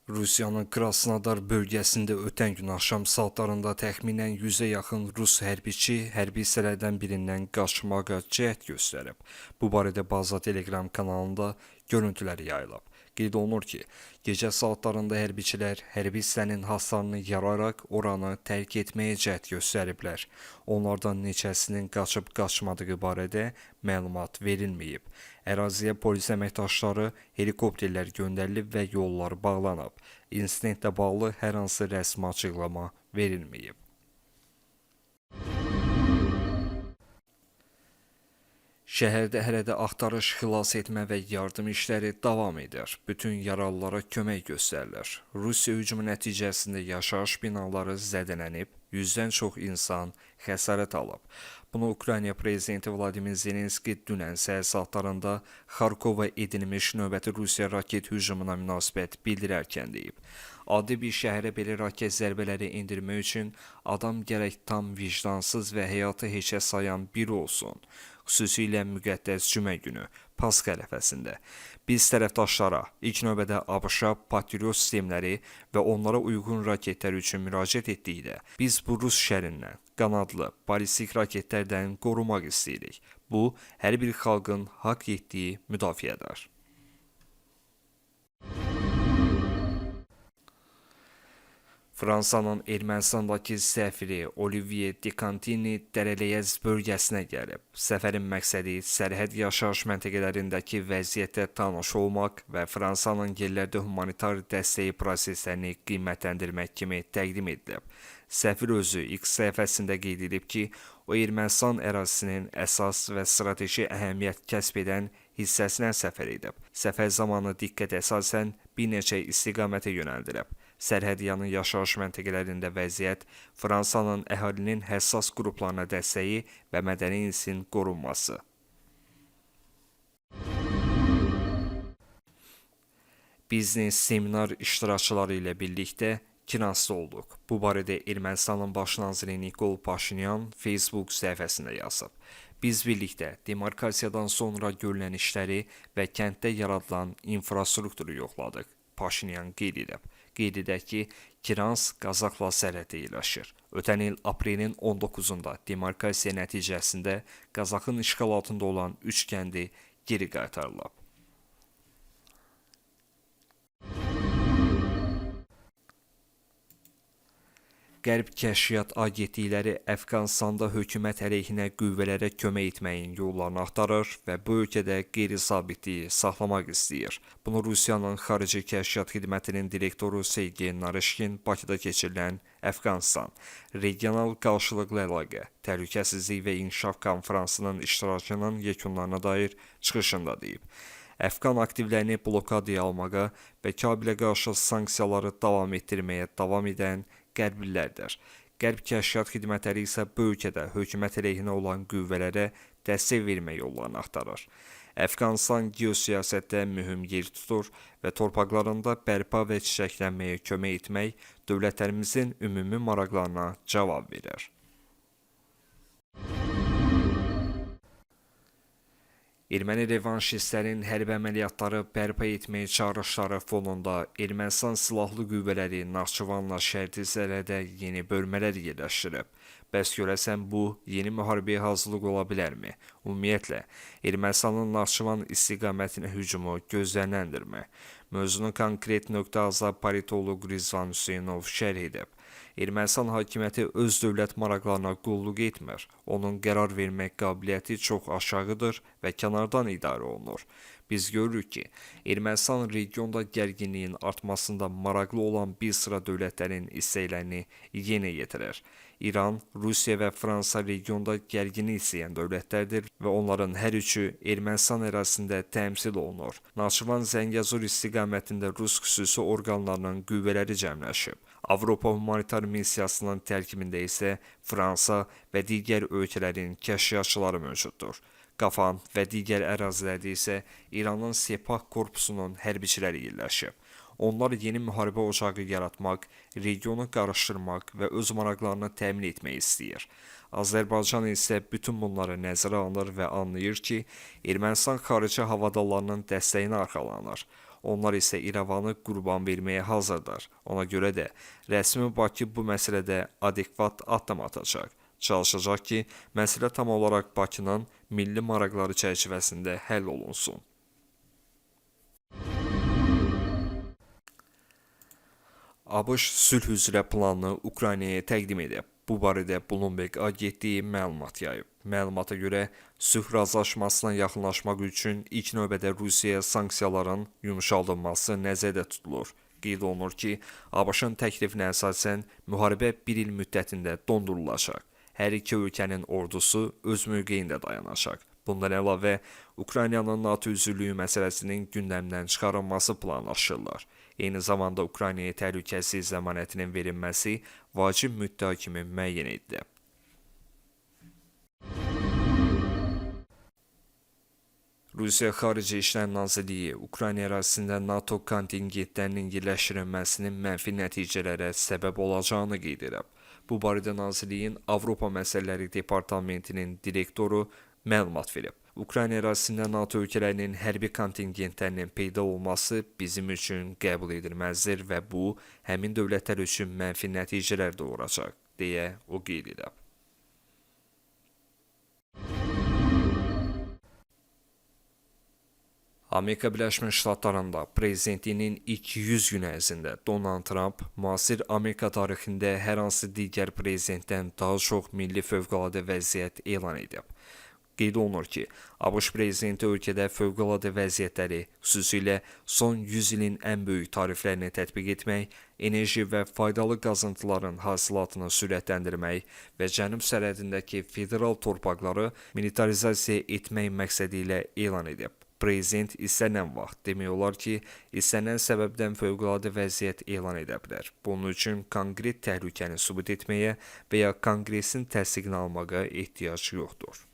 Rusiyanın Krasnodar bölgəsində ötən gün axşam saatlarında təxminən 100-ə yaxın Rus hərbiçi hərbi hissələrdən birindən qaçmağa cəhd göstərib. Bu barədə baza Telegram kanalında görüntülər yayılıb. Qeyd olunur ki, gecə saatlarında hərbiçilər hərbi hissənin hasarını yararaq oranı tərk etməyə cəhd göstəriblər. Onlardan neçəsinin qaçıb qaçmadığı barədə məlumat verilməyib. Əraziyə polis əməkdaşları, helikopterlər göndərilib və yollar bağlanıb. İnsidentlə bağlı hər hansı rəsmi açıqlama verilməyib. Şəhərdə hələ də axtarış, xilas etmə və yardım işləri davam edir. Bütün yaralılara kömək göstərilir. Rusiya hücumu nəticəsində yaşayış binaları zədələnib, 100-dən çox insan xəsarət alıb. Bunu Ukrayna prezidenti Vladimir Zelenski dünən səhər saatlarında Xarkova edilmiş növbəti Rusiya raket hücumuna münasibət bildirərkən deyib. Adi bir şəhərə belə raket zərbələri endirmək üçün adam gərək tam vicdansız və həyatı heçə sayan biri olsun. Xüsusilə müqəddəs cümə günü, Paska ərəfəsində. Biz tərəfdaşlara, ilk növbədə ABŞ-a Patriot sistemləri və onlara uyğun raketlər üçün müraciət etdikdə, biz bu Rus şərindən, qanadlı, balistik raketlərdən qorumaq istəyirik. Bu, hər bir xalqın haqq etdiyi müdafiədir. Fransanın Ermənistandakı səfiri Olivier de Cantini Dərələyəz bölgəsinə gəlib. Səfərin məqsədi sərhəd yaşayış məntəqələrindəki vəziyyətə tanış olmaq və Fransanın yerlərdə humanitar dəstəyi proseslərini qiymətləndirmək kimi təqdim edilib. Səfir özü X səhifəsində qeyd edib ki, o Ermənistan ərazisinin əsas və strateji əhəmiyyət kəsb edən hissəsinə səfər edib. Səfər zamanı diqqət əsasən bir neçə istiqamətə yönəldilib. Sərhədyanı yaşayış məntəqələrində vəziyyət, Fransanın əhalinin həssas qruplarına dəstəyi və mədəni irsin qorunması. Biznes seminar iştirakçıları ilə birlikdə Kinasda olduq. Bu barədə Ermənistanın baş naziri Nikol Paşinyan Facebook səhifəsində yazıb. Biz birlikdə demarkasiyadan sonra görülən işləri və kənddə yaradılan infrastrukturu yoxladıq. Paşinyan qeyd edib. Qeyd edək ki, Kirans Qazaxla sərhəddə yerləşir. Ötən il aprelin 19-da demarkasiya nəticəsində Qazaxın işğal altında olan 3 kəndi geri qaytarılıb. Qərb Kəşfiyyat Agentlikləri Əfqanistanda hökumət əleyhinə qüvvələrə kömək etməyin yollarını axtarır və bu ölkədə qeyri-sabitliyi saxlamaq istəyir. Bunu Rusiyanın Xarici Kəşfiyyat Xidmətinin direktoru Sergey Narışkin Bakıda keçirilən Əfqanistan Regional Qarşılıqlı Əlaqə, Təhlükəsizlik və İnkişaf Konferansının iştirakının yekunlarına dair çıxışında deyib. Əfqan aktivlərini blokadaya almağa və Kabilə qarşı sanksiyaları davam etdirməyə davam edən Qərblilərdir. Qərb Kəşfiyyat Xidmətləri isə bu ölkədə hökumət əleyhinə olan qüvvələrə dəstək vermək yollarını axtarır. Əfqanistan geosiyasətdə mühüm yer tutur və torpaqlarında bərpa və çiçəklənməyə kömək etmək dövlətlərimizin ümumi maraqlarına cavab verir. Erməni revanşistlərin hərbi əməliyyatları bərpa etməyə çağırışları fonunda Ermənistan silahlı qüvvələri Naxçıvanla şərti hissələrdə yeni bölmələr yerləşdirib. Bəs görəsən bu yeni müharibəyə hazırlıq ola bilərmi? Ümumiyyətlə, Ermənistanın Naxçıvan istiqamətinə hücumu gözləniləndirmi? Mövzunu konkret nöqtə-azad politoloq Rizvan Hüseynov şərh edib. Ermənistan hakimiyyəti öz dövlət maraqlarına qulluq etmir. Onun qərar vermək qabiliyyəti çox aşağıdır və kənardan idarə olunur. Biz görürük ki, Ermənistan regionda gərginliyin artmasında maraqlı olan bir sıra dövlətlərin istəklərini yenə yetirir. İran, Rusiya və Fransa regionda gərginlik istəyən dövlətlərdir və onların hər üçü Ermənistan ərazisində təmsil olunur. Naxçıvan Zəngəzur istiqamətində Rus xüsusi orqanlarının qüvvələri cəmləşib. Avropa Humanitar Missiyasının tərkibində isə Fransa və digər ölkələrin kəşfiyyatçıları mövcuddur. Qafan və digər ərazilərdə isə İranın Sepah korpusunun hərbiçiləri yerləşib. Onlar yeni müharibə ocağı yaratmaq, regionu qarışdırmaq və öz maraqlarını təmin etmək istəyir. Azərbaycan isə bütün bunları nəzərə alır və anlayır ki, Ermənistan xarici havadallarının dəstəyinə arxalanır. Onlar isə İrəvanı qurban verməyə hazırdır. Ona görə də rəsmi Bakı bu məsələdə adekvat addım atacaq. Çalışacaq ki, məsələ tam olaraq Bakının milli maraqları çərçivəsində həll olunsun. ABŞ sülh üzrə planını Ukraynaya təqdim edib. Bu barədə Bloomberg agentliyi məlumat yayıb. Məlumata görə sülh razılaşmasına yaxınlaşmaq üçün ilk növbədə Rusiyaya sanksiyaların yumşaldılması nəzərdə tutulur. Qeyd olunur ki, ABŞ-ın təklifinə əsasən müharibə bir il müddətində dondurulacaq. Hər iki ölkənin ordusu öz mövqeyində dayanacaq. Bundan əlavə, Ukraynanın NATO üzvlüyü məsələsinin gündəmdən çıxarılması planlaşdırılır. Eyni zamanda Ukraynaya təhlükəsizlik zəmanətinin verilməsi vacib müddəa kimi müəyyən edilib. Rusiya Xarici İşlər Nazirliyi Ukrayna ərazisində NATO kontingentlərinin yerləşdirilməsinin mənfi nəticələrə səbəb olacağını qeyd edib. Bu barədə Nazirliyin Avropa Məsələləri Departamentinin direktoru məlumat verib. Ukrayna ərazisində NATO ölkələrinin hərbi kontingentlərinin peyda olması bizim üçün qəbul edilməzdir və bu, həmin dövlətlər üçün mənfi nəticələr doğuracaq, deyə o qeyd edib. Amerika Birləşmiş Ştatlarında prezidentliyinin ilk 100 gün ərzində Donald Trump müasir Amerika tarixində hər hansı digər prezidentdən daha çox milli fövqəladə vəziyyət elan edib. Qeyd olunur ki, ABŞ prezidenti ölkədə fövqəladə vəziyyətləri, xüsusilə son 100 ilin ən böyük tariflərini tətbiq etmək, enerji və faydalı qazıntıların hasilatını sürətləndirmək və cənub sərhədindəki federal torpaqları militarizasiya etmək məqsədi ilə elan edib. Prezident istənilən vaxt, demək olar ki, istənilən səbəbdən fövqəladə vəziyyət elan edə bilər. Bunun üçün konkret təhlükəni sübut etməyə və ya Konqresin təsdiqini almağa ehtiyac yoxdur.